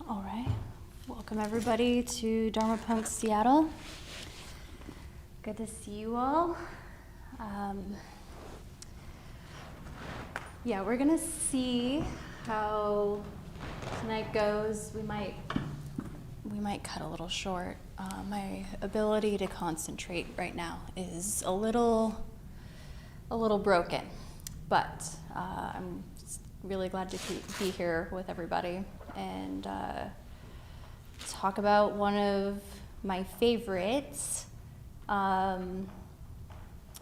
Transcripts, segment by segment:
All right. Welcome everybody to Dharma Punx, Seattle. Good to see you all. We're gonna see how tonight goes. We might cut a little short. My ability to concentrate right now is a little broken, but I'm really glad to be here with everybody and talk about one of my favorites in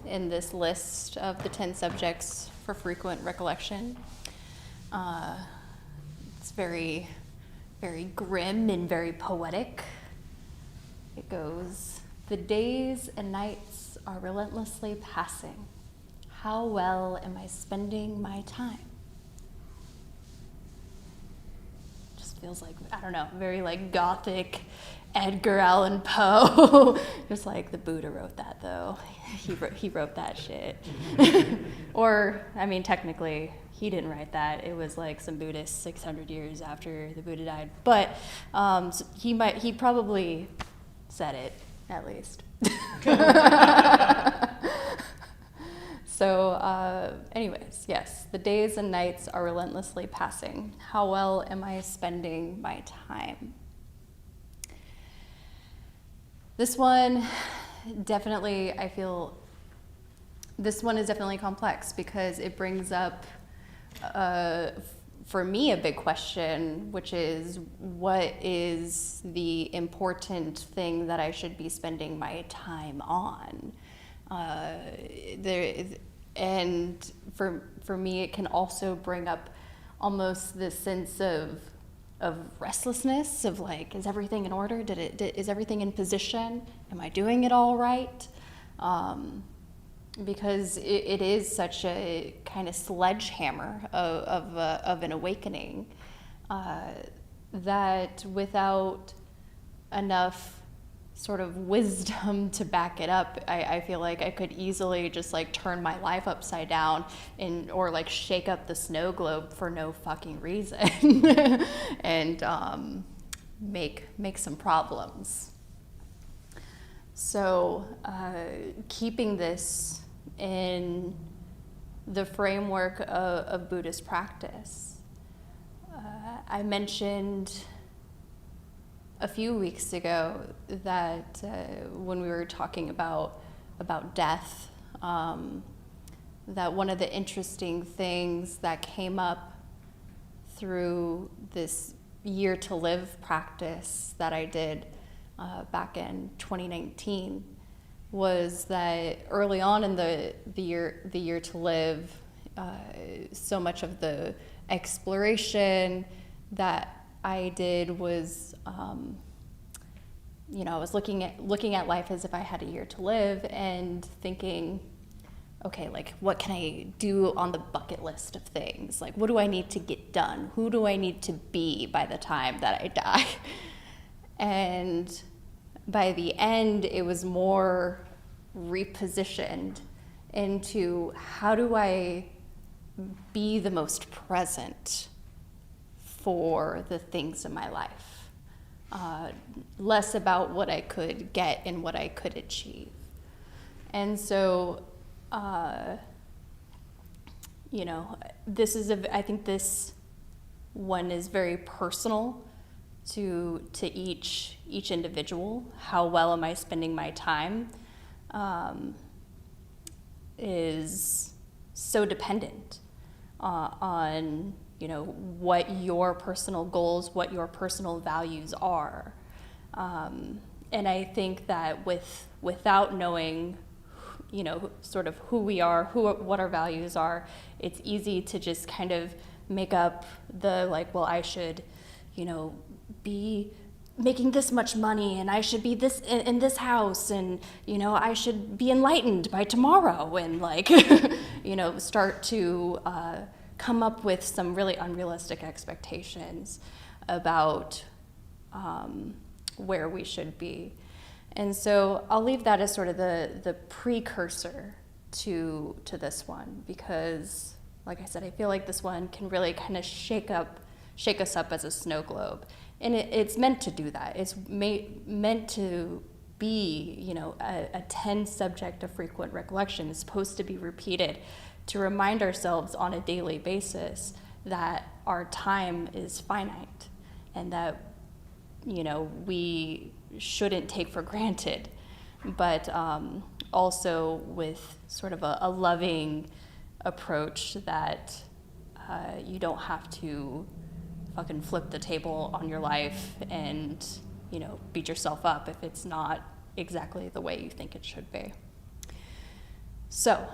this list of the 10 subjects for frequent recollection. It's very, very grim and very poetic. It goes, "The days and nights are relentlessly passing. How well am I spending my time?" Just feels like, I don't know, very like gothic Edgar Allan Poe. Just like the Buddha wrote that though. He wrote that shit. Or, I mean, technically, he didn't write that. It was like some Buddhist 600 years after the Buddha died. But so he probably said it, at least. So anyways, yes, the days and nights are relentlessly passing. How well am I spending my time? This one definitely, I feel, this one is definitely complex because it brings up, for me, a big question, which is, what is the important thing that I should be spending my time on? And for me, it can also bring up almost this sense of restlessness, of like, is everything in order? Is everything in position? Am I doing it all right? Because it is such a kind of sledgehammer of an awakening that without enough sort of wisdom to back it up, I feel like I could easily just like turn my life upside down or like shake up the snow globe for no fucking reason and make some problems. So keeping this in the framework of Buddhist practice, I mentioned a few weeks ago that when we were talking about death, that one of the interesting things that came up through this year to live practice that I did back in 2019 was that early on in the year to live, so much of the exploration that I did was, I was looking at life as if I had a year to live and thinking, okay, like what can I do on the bucket list of things? Like what do I need to get done? Who do I need to be by the time that I die? And by the end, it was more repositioned into how do I be the most present for the things in my life, less about what I could get and what I could achieve. And so, I think this one is very personal to each individual. How well am I spending my time is so dependent on what your personal goals, what your personal values are. And I think that without knowing, sort of who we are, what our values are, it's easy to just kind of make up the like, well, I should, be making this much money and I should be this in this house and, I should be enlightened by tomorrow and like, start to come up with some really unrealistic expectations about where we should be. And so I'll leave that as sort of the precursor to this one because, like I said, I feel like this one can really kind of shake us up as a snow globe And it's meant to do that. It's meant to be, you know, a 10 subject of frequent recollection. It's supposed to be repeated to remind ourselves on a daily basis that our time is finite and that, you know, we shouldn't take for granted, but also with sort of a loving approach that you don't have to fucking flip the table on your life and, you know, beat yourself up if it's not exactly the way you think it should be. So,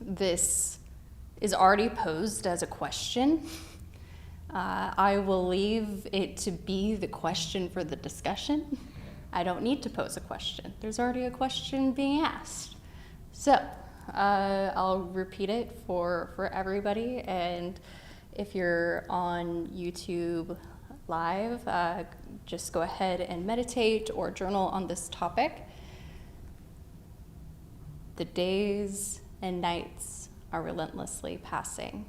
this is already posed as a question. I will leave it to be the question for the discussion. I don't need to pose a question. There's already a question being asked. So, I'll repeat it for everybody, and if you're on YouTube Live, just go ahead and meditate or journal on this topic. The days and nights are relentlessly passing.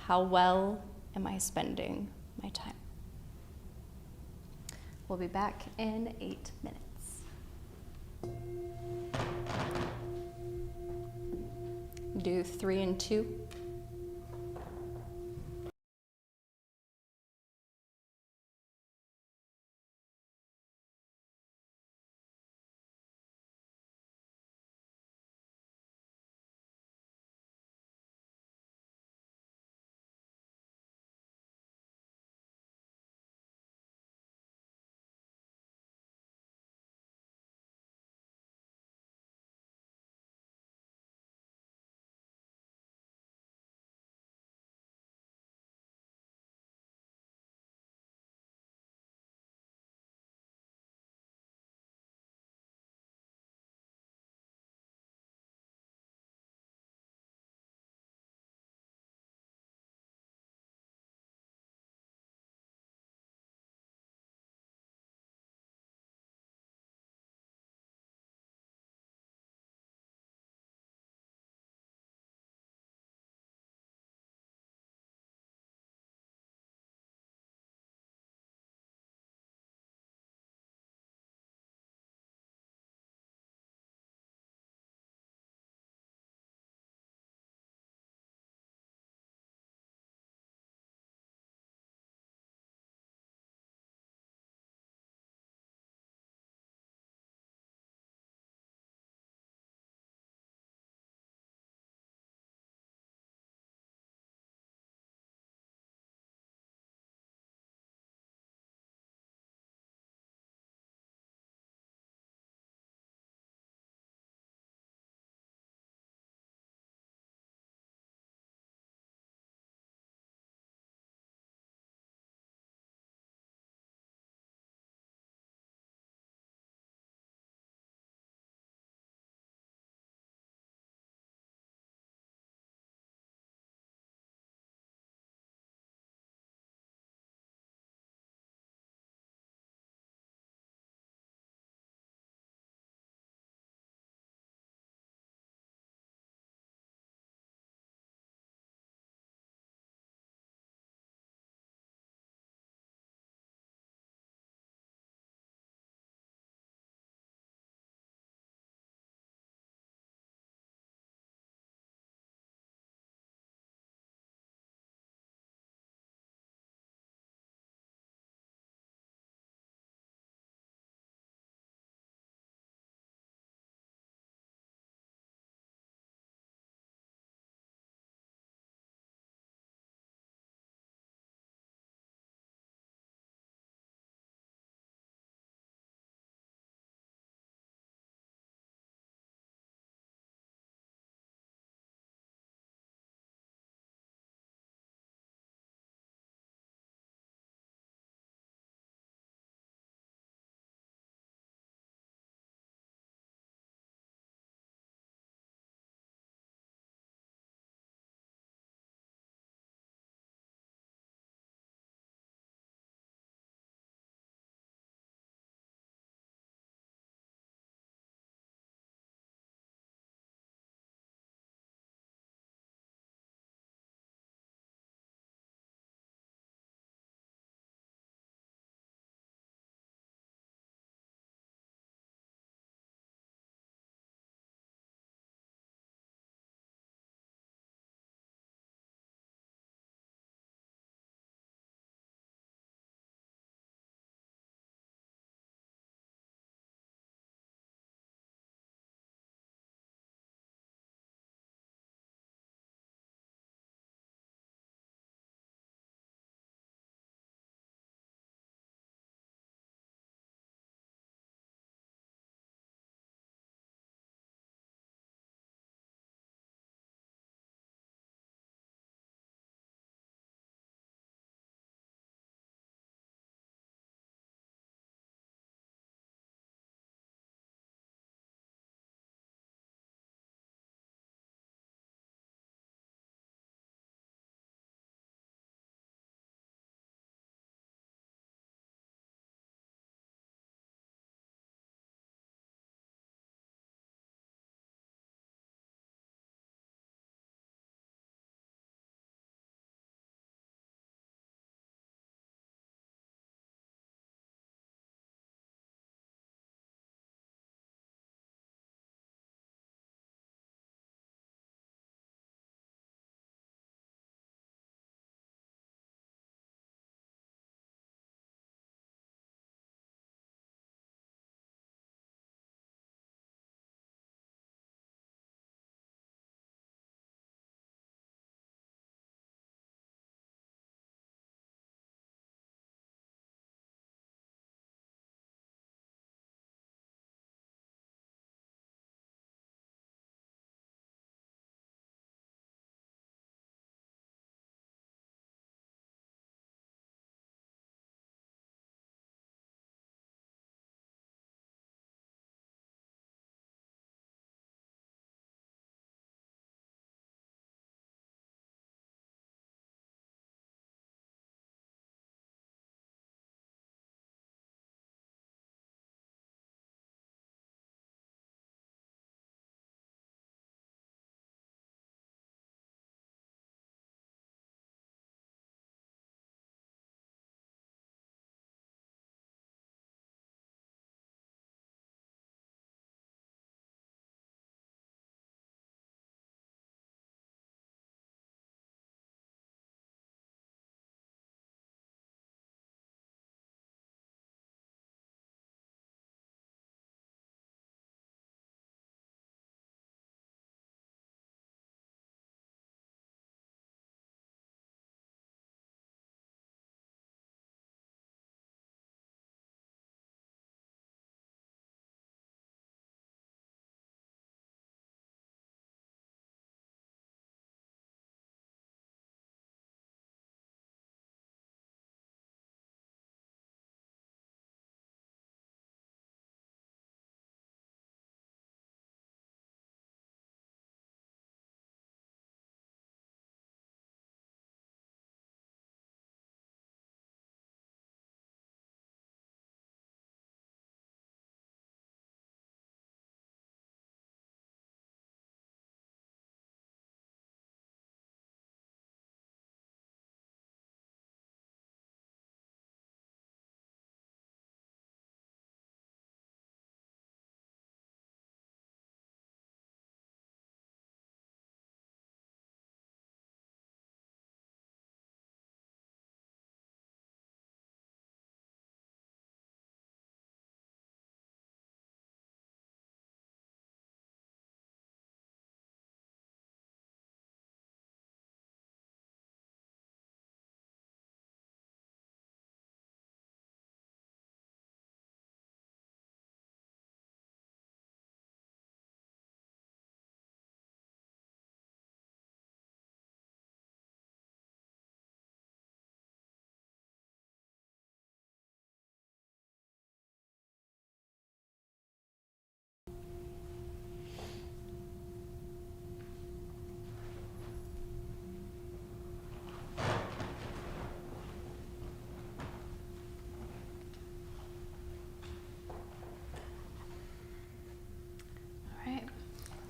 How well am I spending my time? We'll be back in 8 minutes. Do 3 and 2.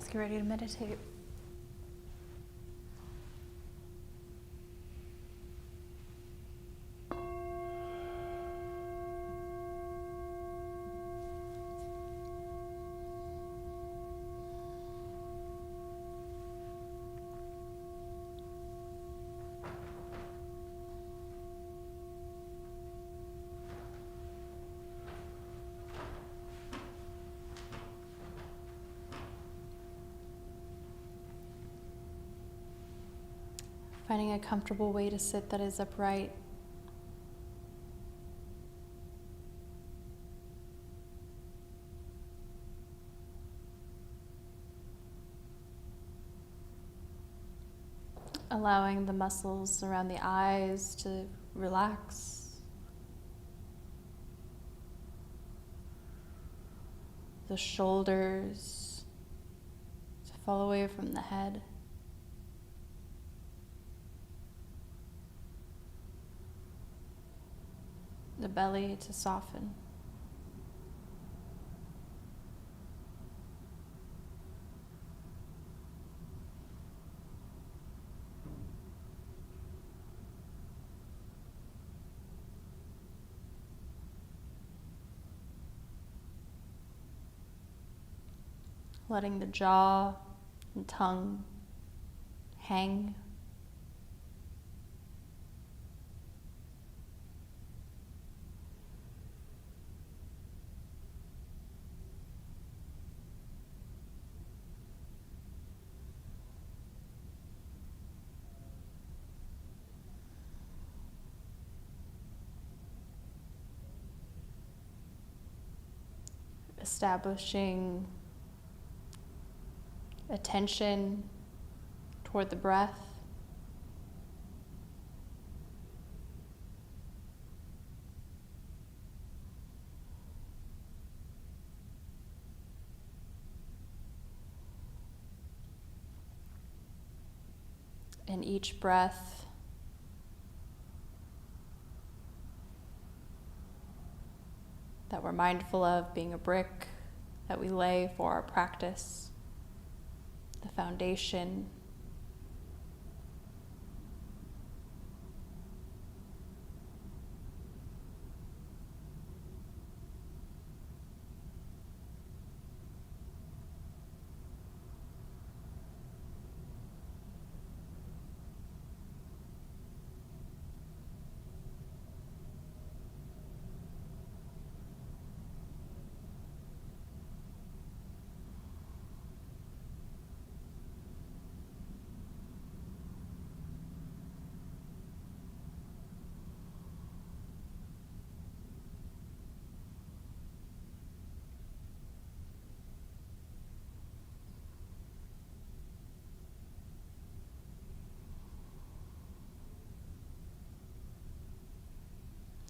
Let's get ready to meditate. Finding a comfortable way to sit that is upright. Allowing the muscles around the eyes to relax. The shoulders to fall away from the head. The belly to soften. Letting the jaw and tongue hang. Establishing attention toward the breath. And each breath that we're mindful of being a brick that we lay for our practice, the foundation.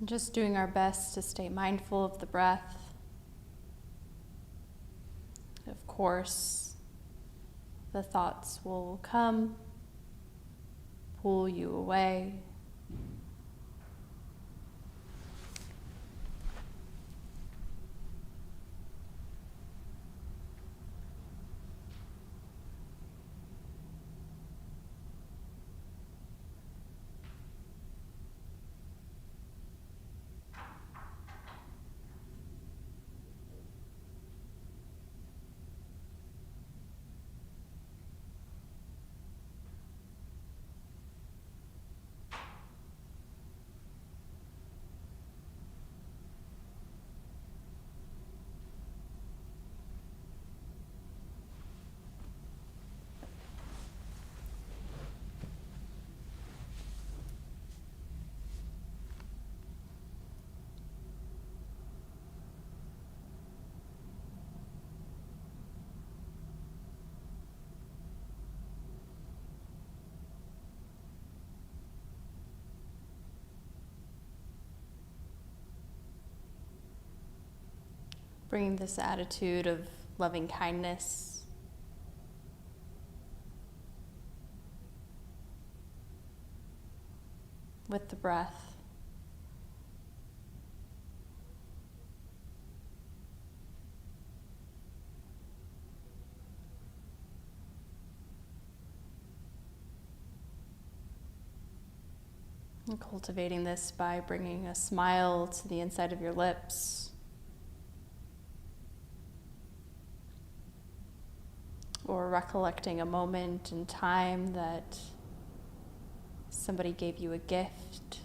Just doing our best to stay mindful of the breath. Of course, the thoughts will come, pull you away. Bringing this attitude of loving kindness with the breath. cultivating this by bringing a smile to the inside of your lips, or recollecting a moment in time that somebody gave you a gift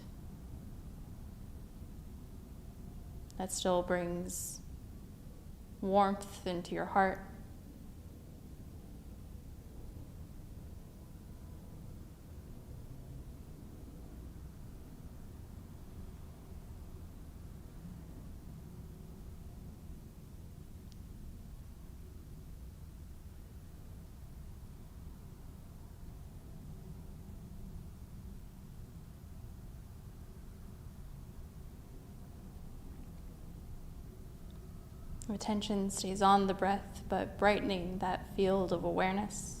that still brings warmth into your heart. Attention stays on the breath, but brightening that field of awareness.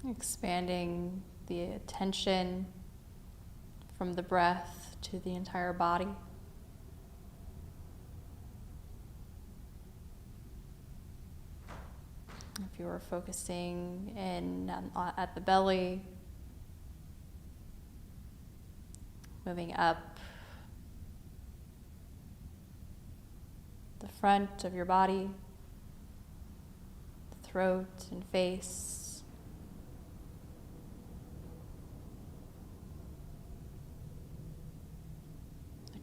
Expanding the attention from the breath to the entire body. If you are focusing in at the belly, moving up the front of your body, the throat and face,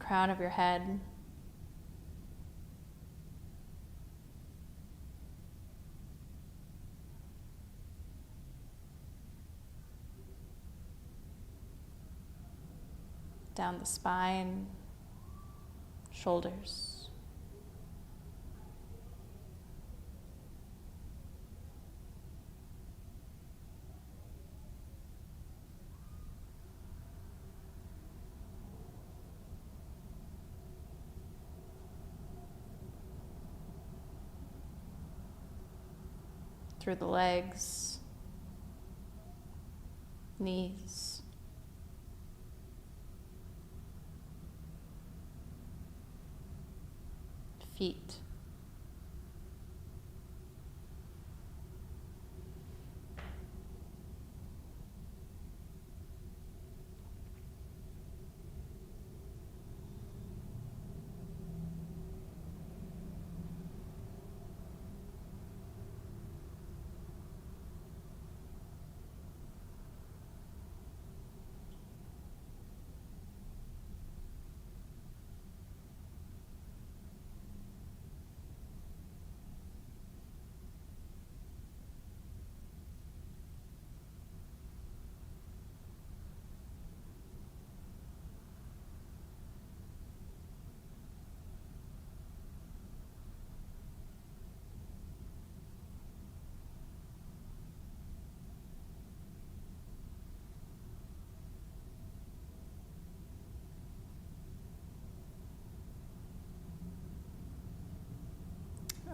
crown of your head, down the spine, shoulders, through the legs, knees, feet,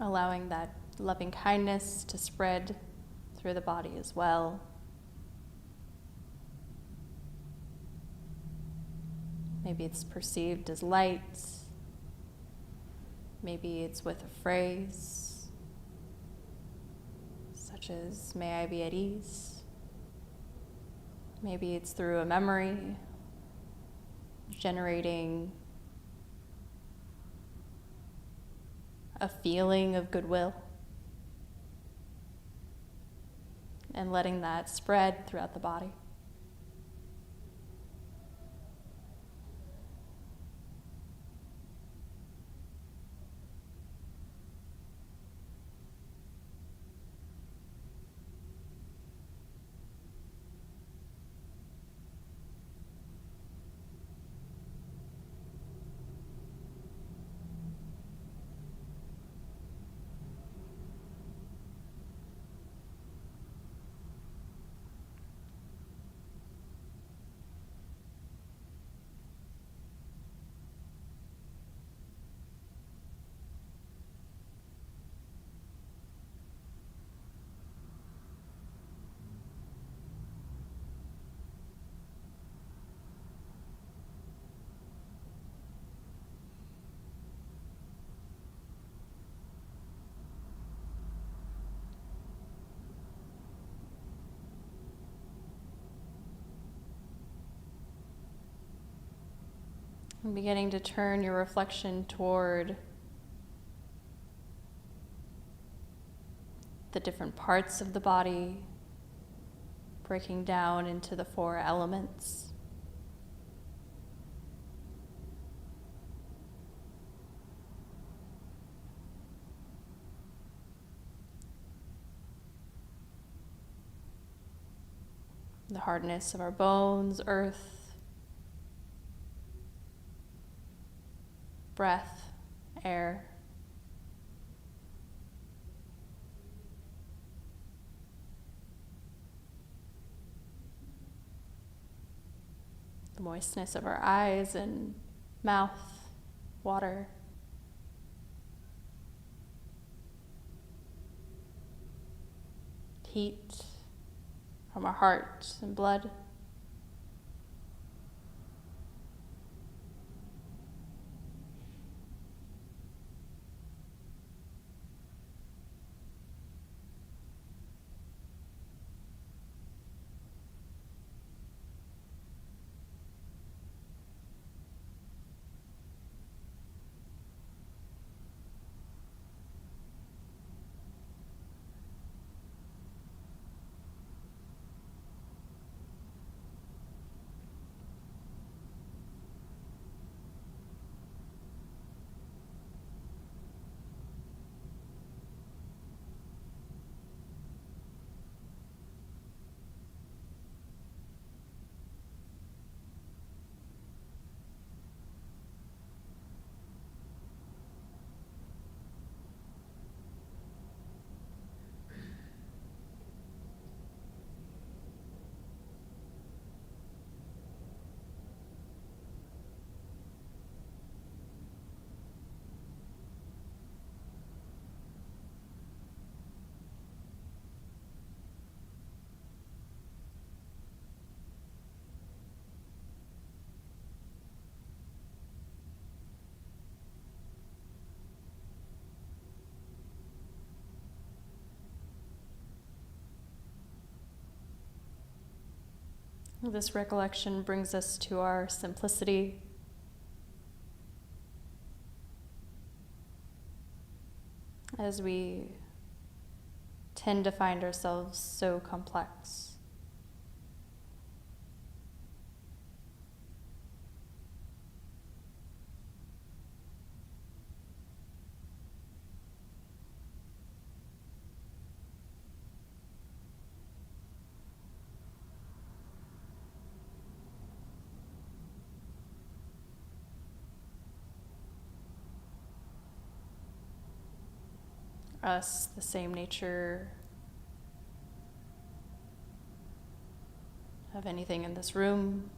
allowing that loving kindness to spread through the body as well. Maybe it's perceived as light. Maybe it's with a phrase, such as, "May I be at ease." Maybe it's through a memory, generating a feeling of goodwill, and letting that spread throughout the body. And beginning to turn your reflection toward the different parts of the body, breaking down into the 4 elements. The hardness of our bones, earth, breath, air. The moistness of our eyes and mouth, water. Heat from our heart and blood. This recollection brings us to our simplicity. As we tend to find ourselves so complex. Us, the same nature of anything in this room.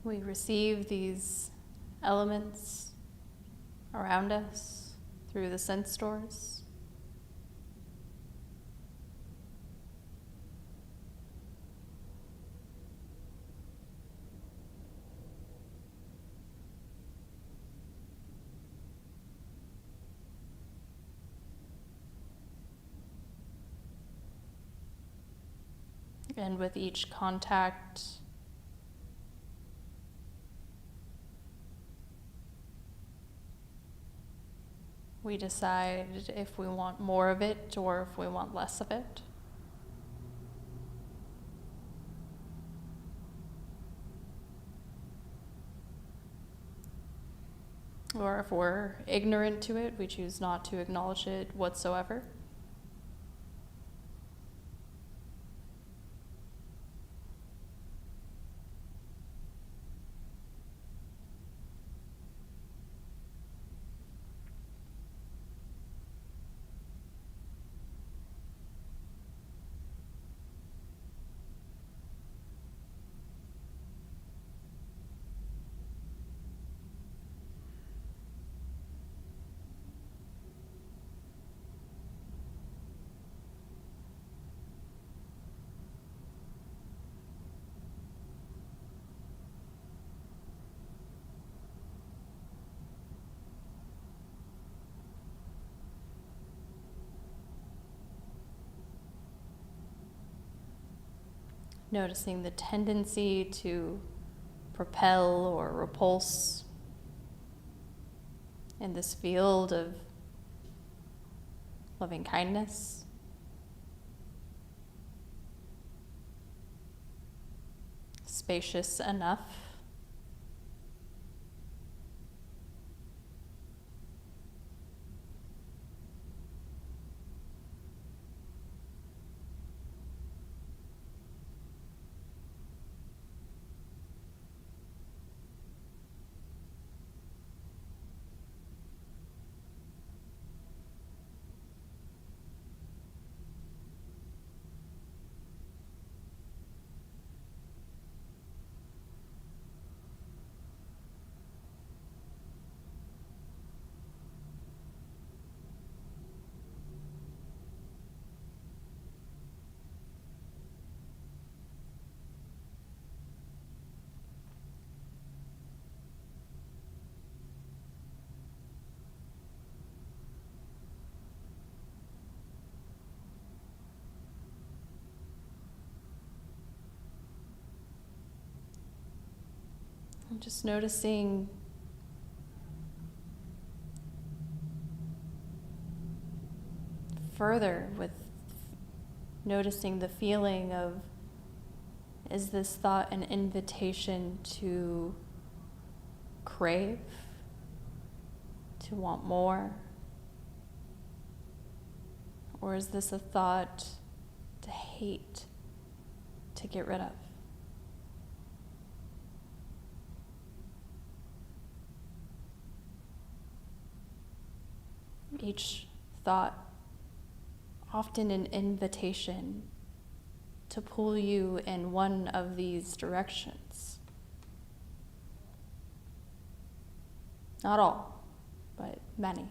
We receive these elements around us through the sense doors. And with each contact, we decide if we want more of it or if we want less of it. Or if we're ignorant to it, we choose not to acknowledge it whatsoever. Noticing the tendency to propel or repulse in this field of loving kindness. Spacious enough. I'm just noticing further with noticing the feeling of, is this thought an invitation to crave, to want more? Or is this a thought to hate, to get rid of? Each thought often an invitation to pull you in one of these directions. Not all, but many.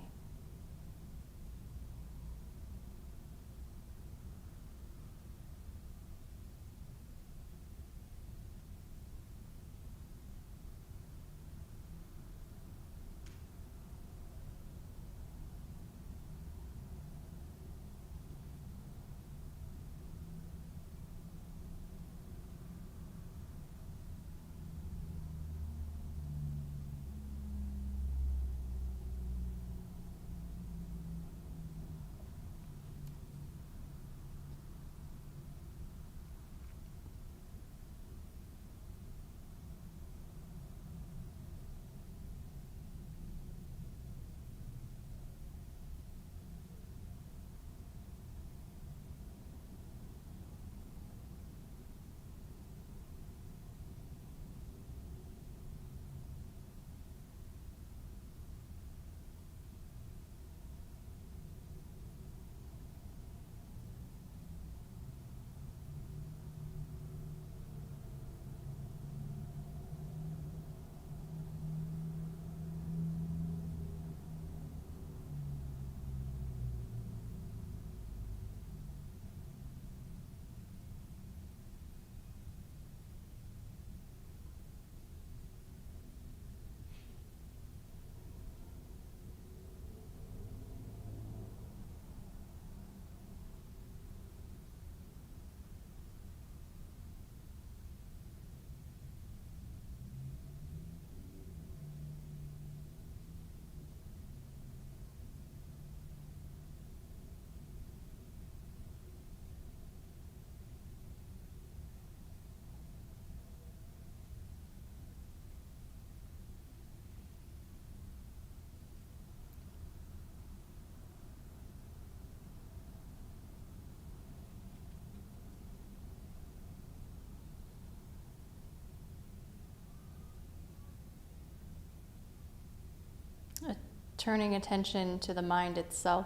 Turning attention to the mind itself.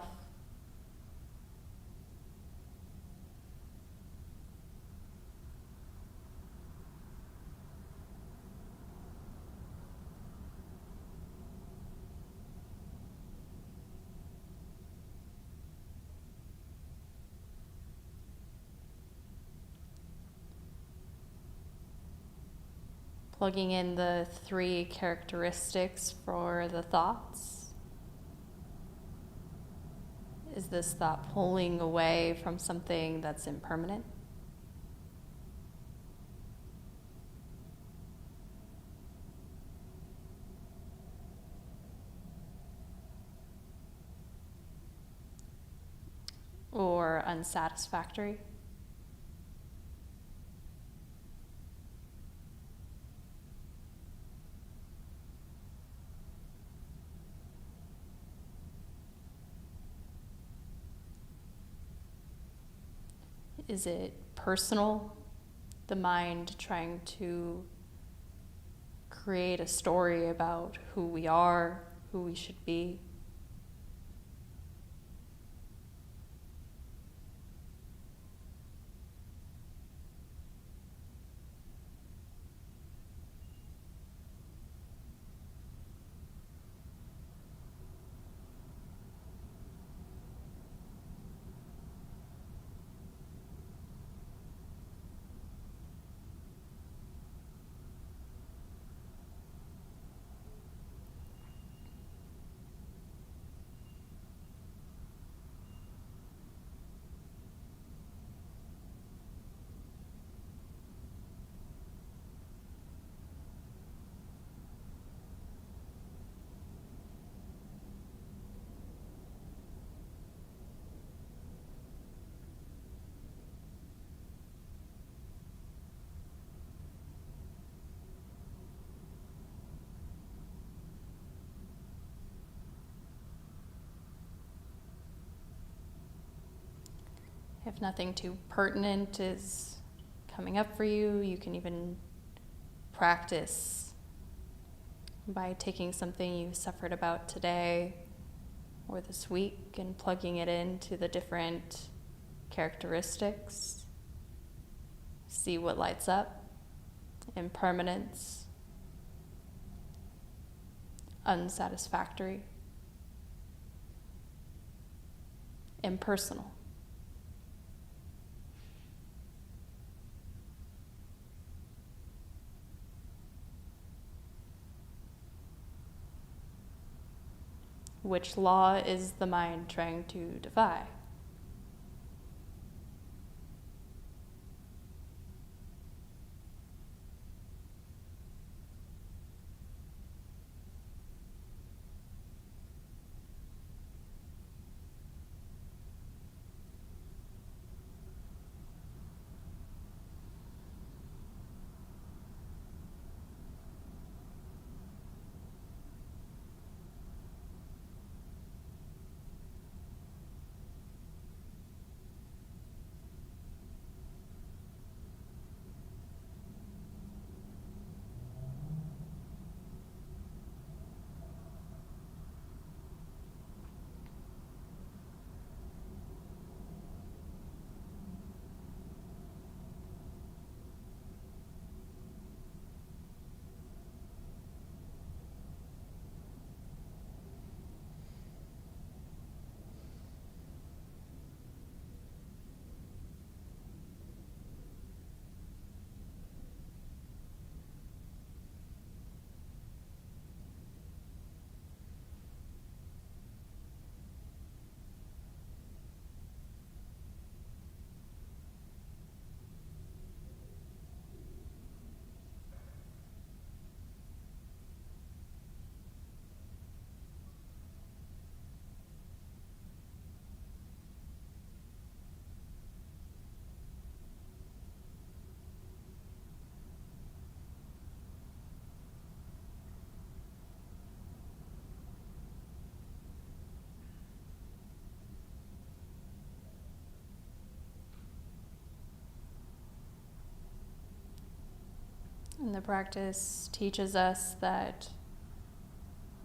Plugging in the 3 characteristics for the thoughts. Is this thought pulling away from something that's impermanent? Or unsatisfactory? Is it personal? The mind trying to create a story about who we are, who we should be? If nothing too pertinent is coming up for you, you can even practice by taking something you suffered about today or this week and plugging it into the different characteristics. See what lights up. Impermanence, unsatisfactory, impersonal. Which law is the mind trying to defy? And the practice teaches us that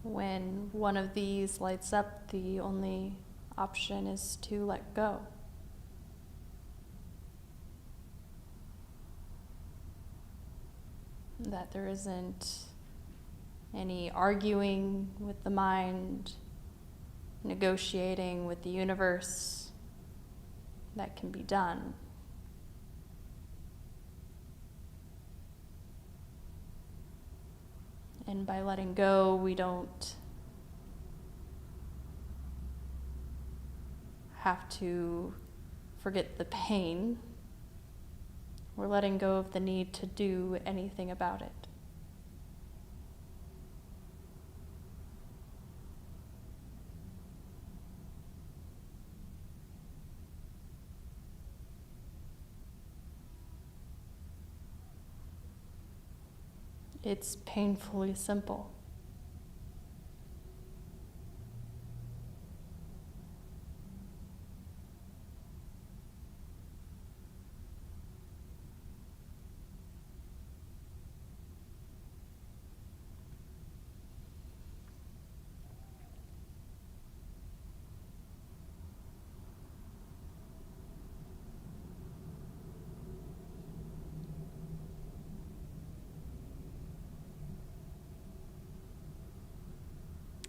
When one of these lights up, the only option is to let go. That there isn't any arguing with the mind, negotiating with the universe that can be done. And by letting go, we don't have to forget the pain. We're letting go of the need to do anything about it. It's painfully simple.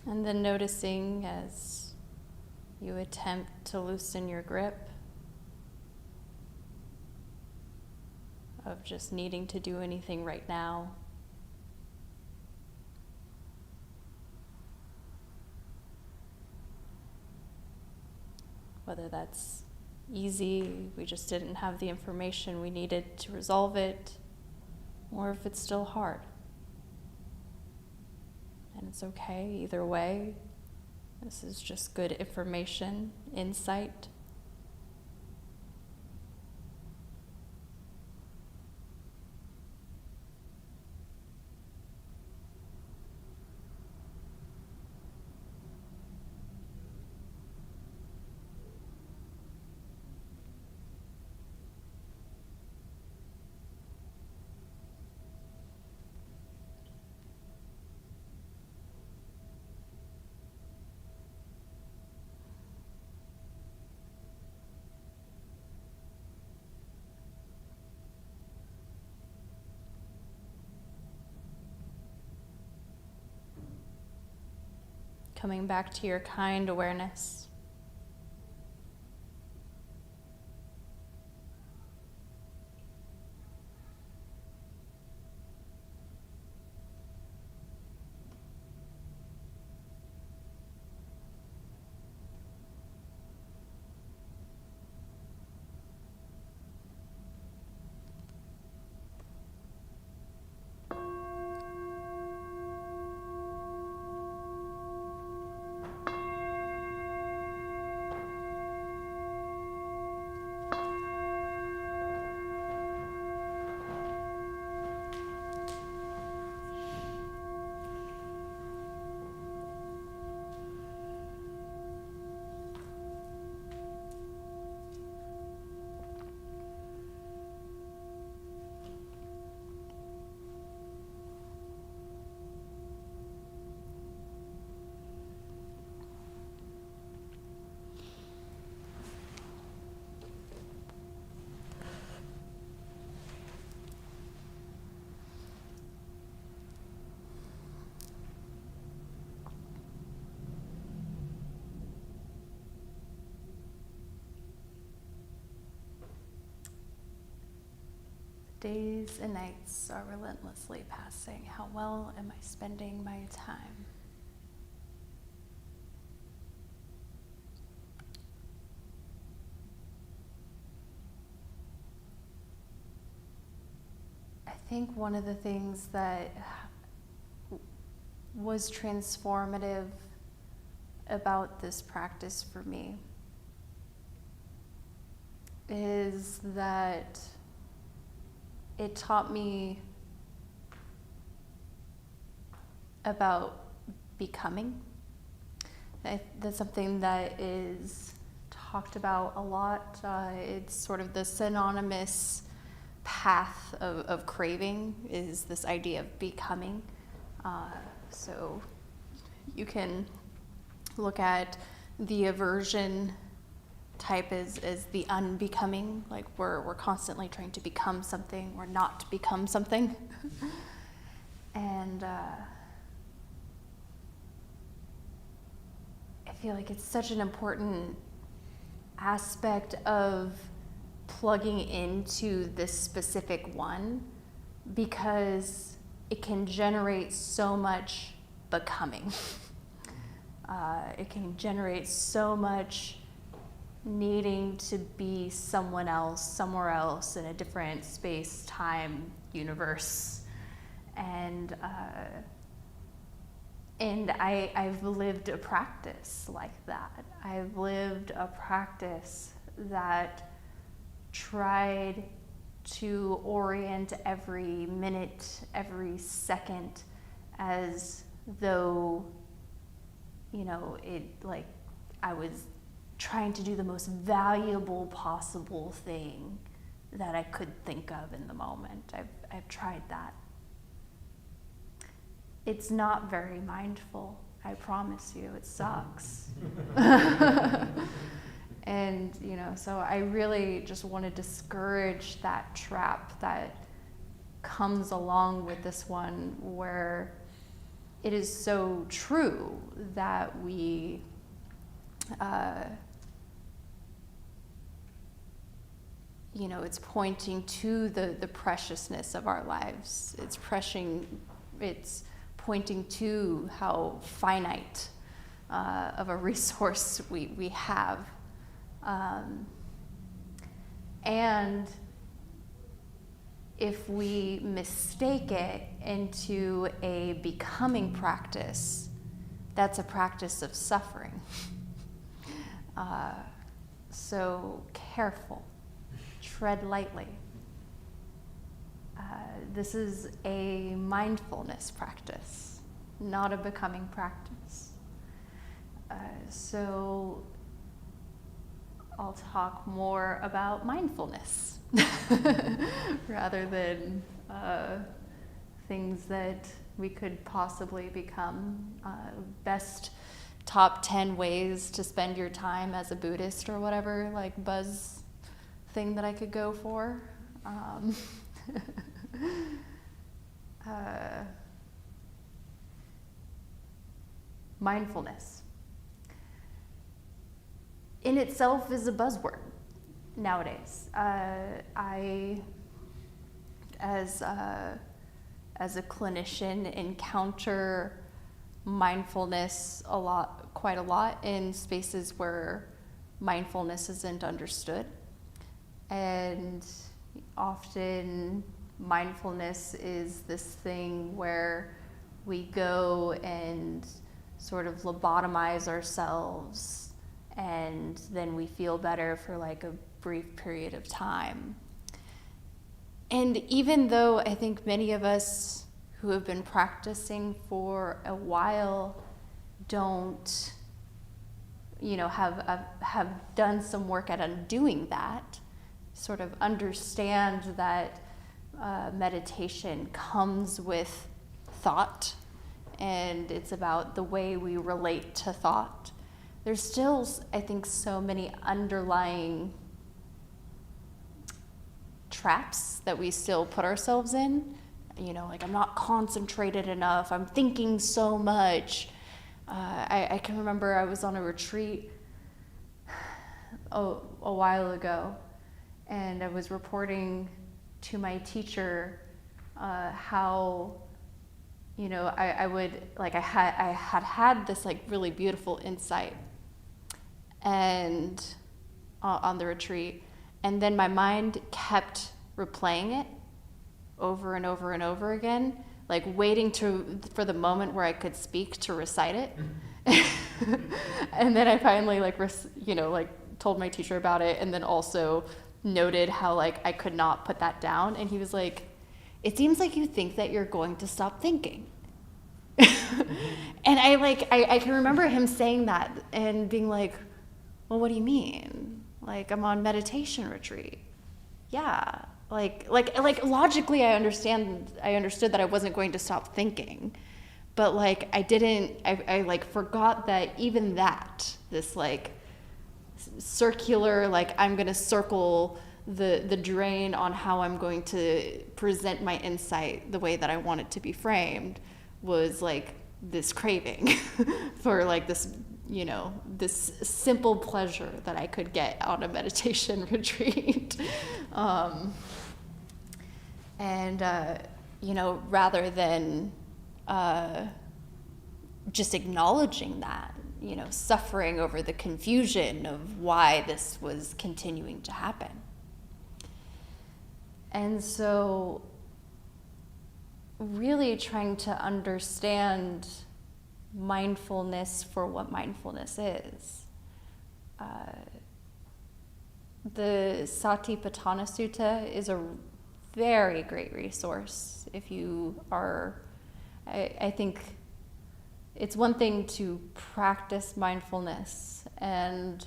And then noticing as you attempt to loosen your grip of just needing to do anything right now. Whether that's easy, we just didn't have the information we needed to resolve it, or if it's still hard. And it's okay either way. This is just good information, insight. Coming back to your kind awareness. Days and nights are relentlessly passing. How well am I spending my time? I think one of the things that was transformative about this practice for me is that it taught me about becoming. That's something that is talked about a lot. It's sort of the synonymous path of craving is this idea of becoming. So You can look at the aversion type as the unbecoming, like we're constantly trying to become something or not become something. And I feel like it's such an important aspect of plugging into this specific one, because it can generate so much becoming. It can generate so much needing to be someone else, somewhere else, in a different space, time, universe. And I've lived a practice like that. I've lived a practice that tried to orient every minute, every second, as though, I was trying to do the most valuable possible thing that I could think of in the moment. I've tried that. It's not very mindful, I promise you. It sucks. And, so I really just want to discourage that trap that comes along with this one, where it is so true that we it's pointing to the preciousness of our lives. It's pointing to how finite of a resource we have. And if we mistake it into a becoming practice, that's a practice of suffering. So careful, tread lightly. This is a mindfulness practice, not a becoming practice. So I'll talk more about mindfulness rather than things that we could possibly become. Best top 10 ways to spend your time as a Buddhist or whatever, like buzz thing that I could go for. Mindfulness in itself is a buzzword nowadays. I, as a clinician, encounter mindfulness quite a lot in spaces where mindfulness isn't understood. And often mindfulness is this thing where we go and sort of lobotomize ourselves, and then we feel better for like a brief period of time. And even though I think many of us who have been practicing for a while don't, have done some work at undoing that, sort of understand that meditation comes with thought, and it's about the way we relate to thought. There's still, I think, so many underlying traps that we still put ourselves in. Like, I'm not concentrated enough, I'm thinking so much. I can remember I was on a retreat a while ago, and I was reporting to my teacher how, I had this like really beautiful insight and on the retreat, and then my mind kept replaying it over and over and over again, like waiting for the moment where I could speak to recite it. And then I finally told my teacher about it, and then also noted how I could not put that down. And he was like, "It seems like you think that you're going to stop thinking." And I can remember him saying that and being like, "Well, what do you mean? Like, I'm on meditation retreat." Yeah. Like logically I understood that I wasn't going to stop thinking, but like I like forgot that even that, this like circular, like I'm gonna circle the drain on how I'm going to present my insight the way that I want it to be framed, was like this craving for like this, you know, this simple pleasure that I could get on a meditation retreat. You know, rather than just acknowledging that, you know, suffering over the confusion of why this was continuing to happen. And so really trying to understand mindfulness for what mindfulness is. The Satipatthana Sutta is a very great resource if you are, I think it's one thing to practice mindfulness and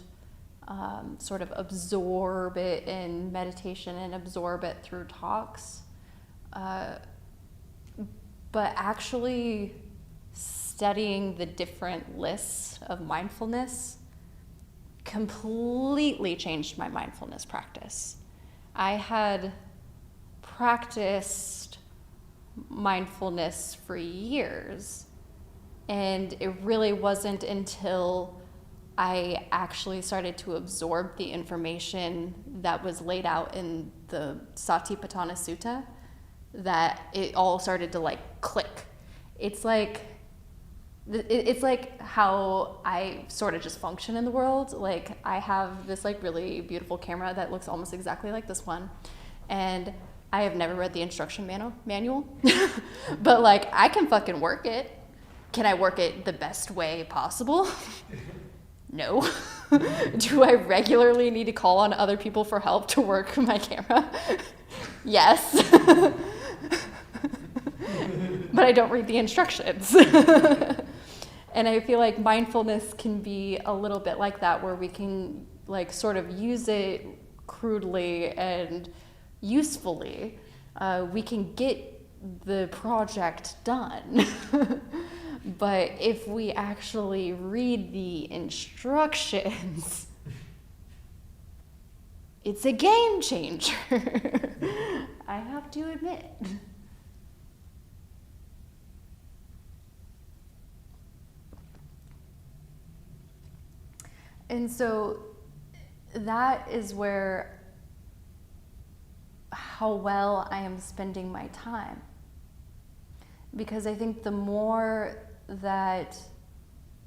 sort of absorb it in meditation and absorb it through talks, but actually studying the different lists of mindfulness completely changed my mindfulness practice. I had practiced mindfulness for years, and it really wasn't until I actually started to absorb the information that was laid out in the Satipatthana Sutta that it all started to like click. It's like how I sort of just function in the world. Like I have this like really beautiful camera that looks almost exactly like this one, and I have never read the instruction manual, but like I can fucking work it. Can I work it the best way possible? No. Do I regularly need to call on other people for help to work my camera? Yes. But I don't read the instructions. And I feel like mindfulness can be a little bit like that, where we can like sort of use it crudely and usefully. We can get the project done. But if we actually read the instructions, it's a game changer. I have to admit. And so that is where how well I am spending my time. Because I think the more that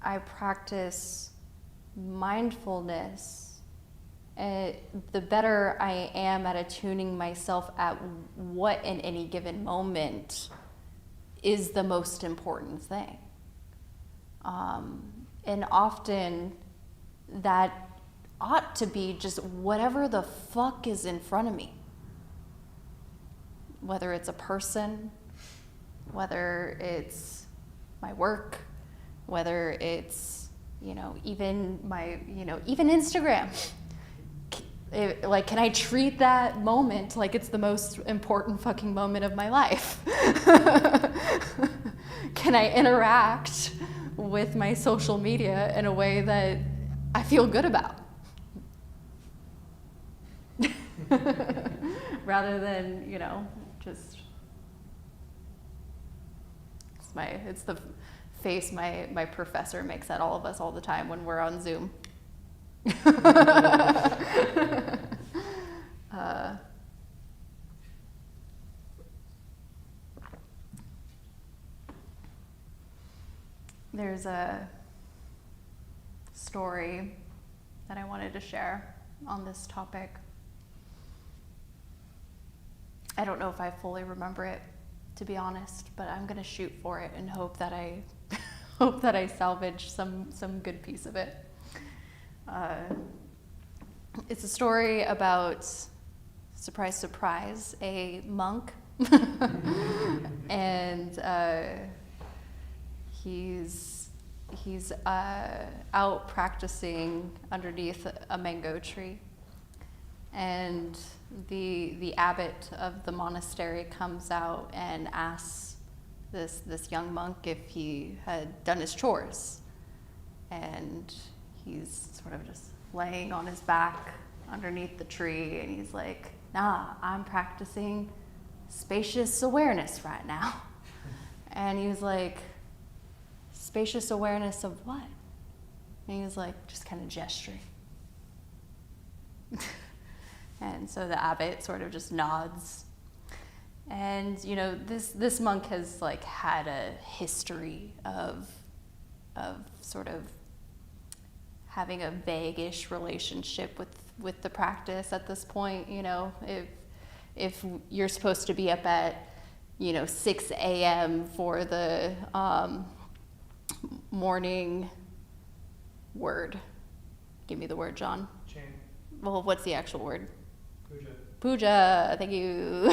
I practice mindfulness, the better I am at attuning myself at what in any given moment is the most important thing. And often that ought to be just whatever the fuck is in front of me. Whether it's a person, whether it's my work, whether it's, you know, even my, you know, even Instagram. Like, can I treat that moment like it's the most important fucking moment of my life? Can I interact with my social media in a way that I feel good about? Rather than, you know, just it's the face my professor makes at all of us all the time when we're on Zoom. There's a story that I wanted to share on this topic. I don't know if I fully remember it, to be honest, but I'm gonna shoot for it and hope that I salvage some good piece of it. It's a story about, surprise, surprise, a monk, and he's out practicing underneath a mango tree, and the abbot of the monastery comes out and asks this young monk if he had done his chores. And he's sort of just laying on his back underneath the tree, and he's like, nah, I'm practicing spacious awareness right now. And he was like, spacious awareness of what? And he was like, just kind of gesturing. And so the abbot sort of just nods. And, you know, this monk has like had a history of sort of having a vague-ish relationship with the practice at this point. You know, if you're supposed to be up at, you know, 6 a.m. for the morning word. Give me the word, John. Chant. Well, what's the actual word? Puja. Puja, thank you.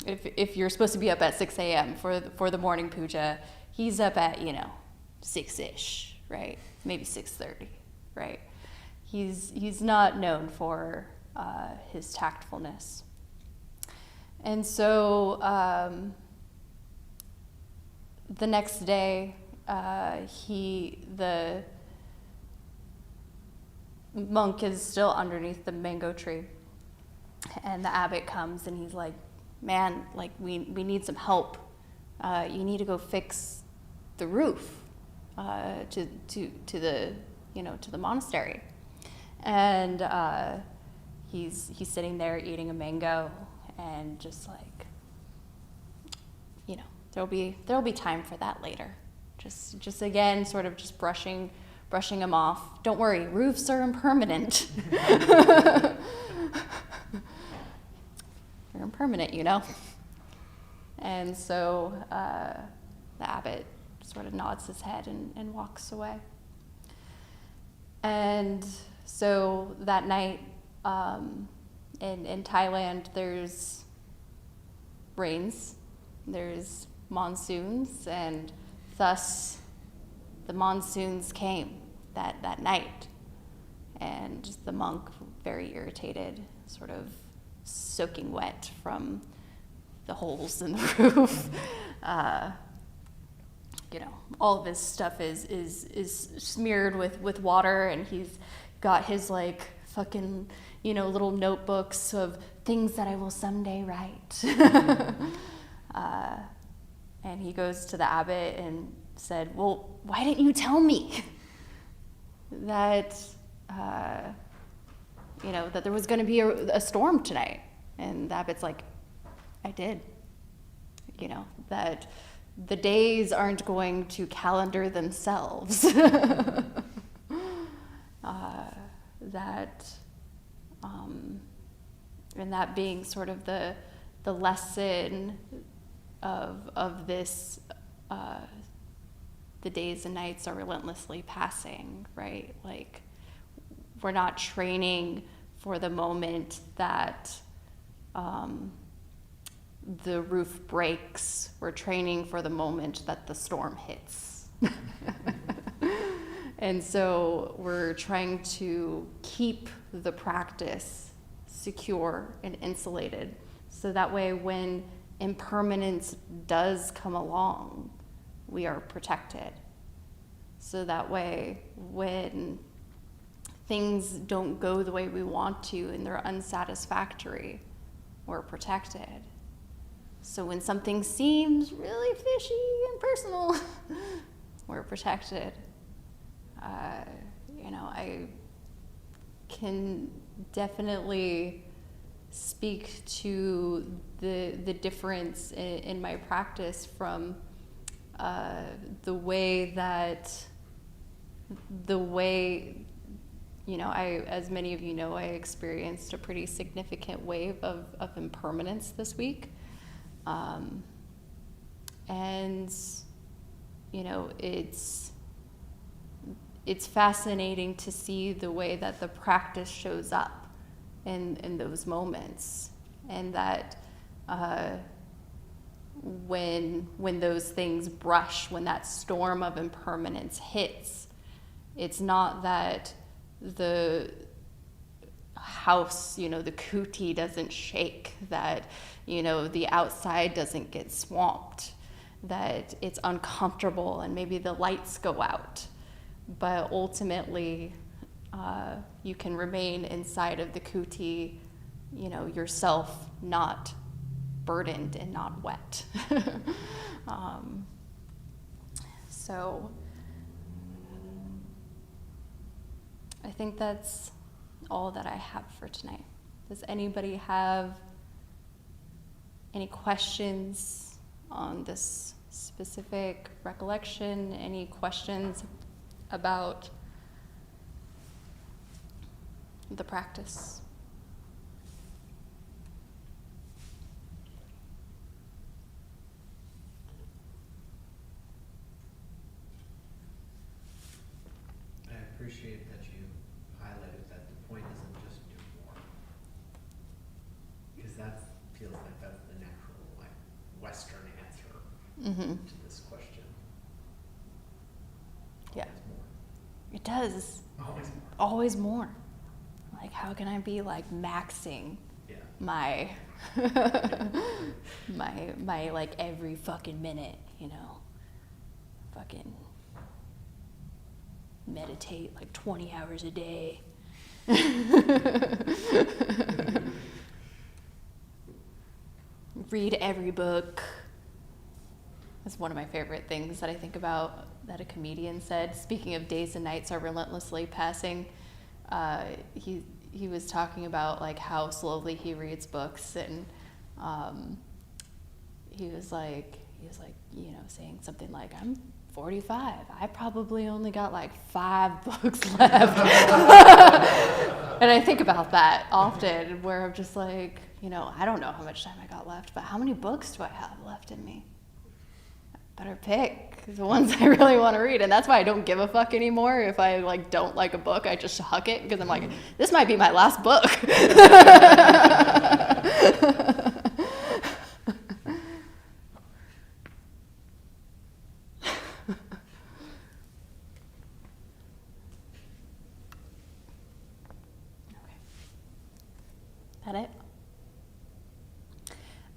If you're supposed to be up at 6 a.m. for the morning puja, he's up at, you know, 6-ish, right? Maybe 6:30, right? He's not known for his tactfulness. And so the next day, the monk is still underneath the mango tree, and the abbot comes and he's like, man, like we need some help. You need to go fix the roof to the, you know, to the monastery. And he's sitting there eating a mango and just like, you know, there'll be time for that later. Just again, sort of just brushing him off. Don't worry, roofs are impermanent. They're impermanent, you know. And so the abbot sort of nods his head and walks away. And so that night in Thailand, there's rains, there's monsoons, and thus the monsoons came that night. And the monk, very irritated, sort of soaking wet from the holes in the roof. You know, all of his stuff is smeared with water, and he's got his like fucking, you know, little notebooks of things that I will someday write. And he goes to the abbot and said, well, why didn't you tell me that, you know, that there was going to be a storm tonight? And the abbot's like, I did. You know, that the days aren't going to calendar themselves. And that being sort of the lesson of this, the days and nights are relentlessly passing, right? Like, we're not training for the moment that the roof breaks. We're training for the moment that the storm hits. And so we're trying to keep the practice secure and insulated, so that way when impermanence does come along, we are protected. So that way when things don't go the way we want to and they're unsatisfactory, we're protected. So when something seems really fishy and personal, we're protected. You know, I can definitely speak to the difference in my practice from the way, you know, as many of you know, I experienced a pretty significant wave of impermanence this week. And, you know, it's fascinating to see the way that the practice shows up in those moments, and that when those things brush, when that storm of impermanence hits, it's not that house, you know, the cootie doesn't shake, that, you know, the outside doesn't get swamped, that it's uncomfortable and maybe the lights go out. But ultimately, you can remain inside of the cootie, you know, yourself, not burdened and not wet. So I think that's all that I have for tonight. Does anybody have any questions on this specific recollection? Any questions about the practice? I appreciate that you highlighted that the point isn't just do more, because that feels like that's the natural, like, Western answer to this question. Yeah. Always more. It does. Always more. Always more. Like, how can I be like maxing my my like every fucking minute, you know, fucking meditate like 20 hours a day. Read every book. That's one of my favorite things that I think about that a comedian said. Speaking of days and nights are relentlessly passing, he was talking about like how slowly he reads books, and he was like, you know, saying something like, I'm 45. I probably only got like 5 books left. And I think about that often, where I'm just like, you know, I don't know how much time I got left, but how many books do I have left in me? Better pick the ones I really want to read. And that's why I don't give a fuck anymore. If I like don't like a book, I just huck it, because I'm like, this might be my last book. Okay. That it?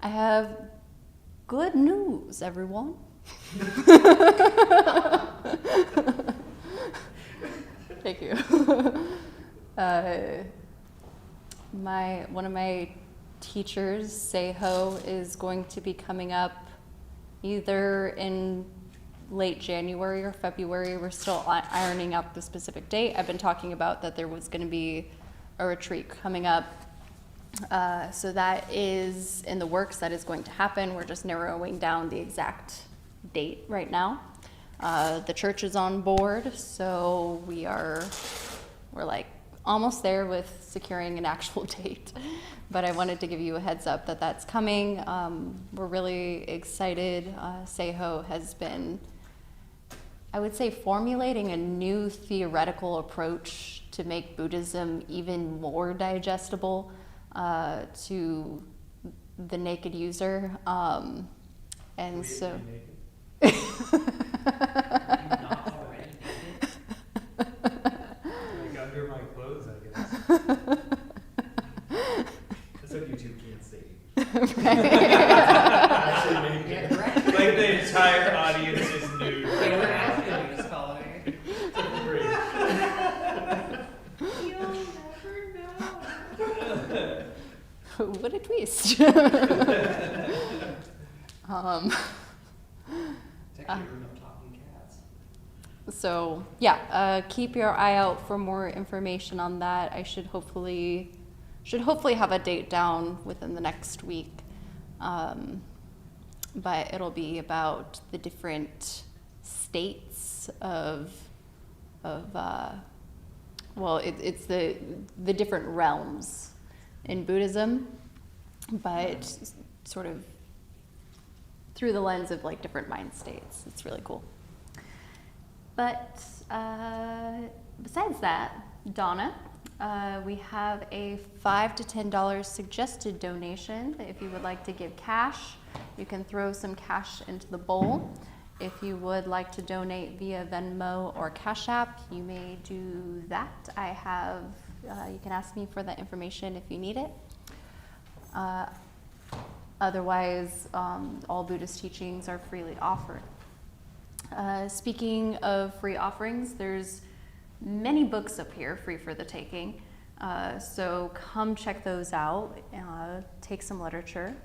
I have good news, everyone. Thank you. One of my teachers, Seho, is going to be coming up either in late January or February. We're still ironing out the specific date. I've been talking about that there was going to be a retreat coming up. So that is in the works. That is going to happen. We're just narrowing down the exact date right now. The church is on board, so we're like almost there with securing an actual date. But I wanted to give you a heads up that that's coming. We're really excited. Seho has been, I would say, formulating a new theoretical approach to make Buddhism even more digestible to the naked user. And so Like under my clothes, I guess. That's what you two can't see. Actually, naked. Like the entire audience is nude. They were actually just calling. You'll never know. what a twist. Technically, room of talking cats. So yeah, keep your eye out for more information on that. I should hopefully have a date down within the next week. But it'll be about the different states it's the different realms in Buddhism, but sort of through the lens of like different mind states. It's really cool. But besides that, Donna, we have a $5 to $10 suggested donation. If you would like to give cash, you can throw some cash into the bowl. If you would like to donate via Venmo or Cash App, you may do that. I have You can ask me for that information if you need it. Otherwise, all Buddhist teachings are freely offered. Speaking of free offerings, there's many books up here free for the taking. So come check those out, take some literature.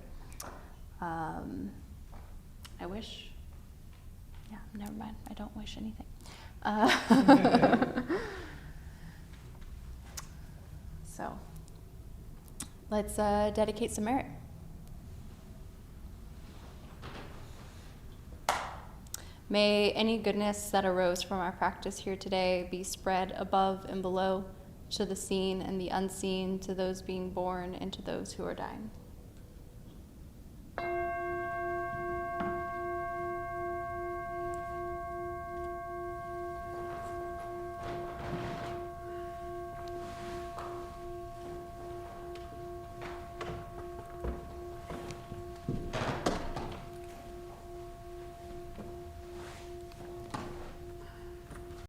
I wish, yeah, never mind, I don't wish anything. So let's dedicate some merit. May any goodness that arose from our practice here today be spread above and below, to the seen and the unseen, to those being born and to those who are dying.